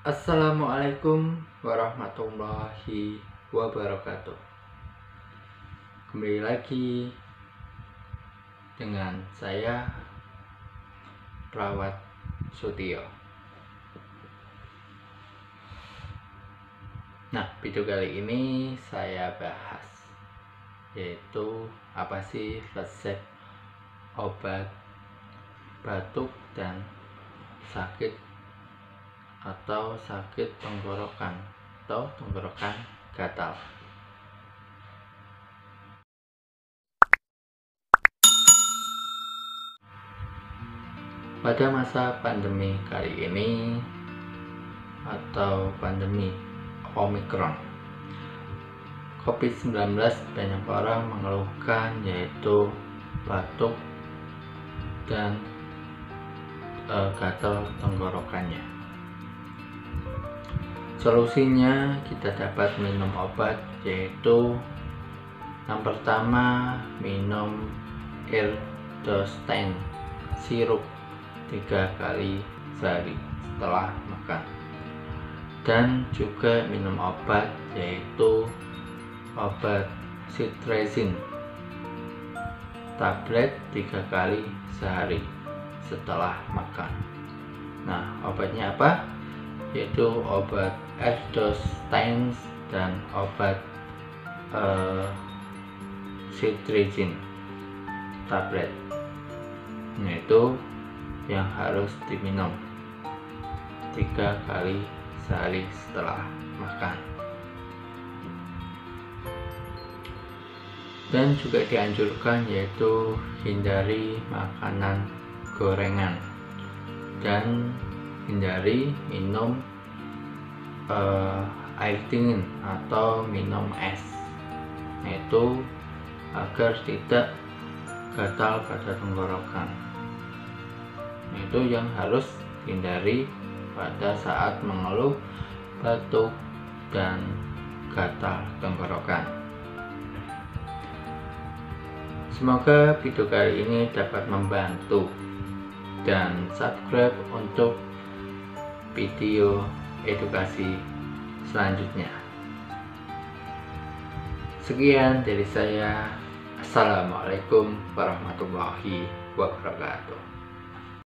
Assalamualaikum warahmatullahi wabarakatuh. Kembali lagi dengan saya Perawat Sutio. Nah, video kali ini saya bahas yaitu apa sih resep obat batuk dan sakit atau sakit tenggorokan atau tenggorokan gatal. Pada masa pandemi kali ini atau pandemi Omicron COVID-19, banyak orang mengeluhkan yaitu batuk dan gatal tenggorokannya. Solusinya kita dapat minum obat, yaitu yang pertama minum Erdosten sirup 3 kali sehari setelah makan, dan juga minum obat yaitu obat cetirizine tablet 3 kali sehari setelah makan. Nah, obatnya apa? Yaitu obat Erdosten dan obat cetirizine tablet. Nah, itu yang harus diminum 3 kali sehari setelah makan. Dan juga dianjurkan yaitu hindari makanan gorengan dan hindari minum air dingin atau minum es, yaitu agar tidak gatal pada tenggorokan. Itu yang harus hindari pada saat mengeluh batuk dan gatal tenggorokan. Semoga video kali ini dapat membantu, dan subscribe untuk video edukasi selanjutnya. Sekian dari saya. Assalamualaikum warahmatullahi wabarakatuh.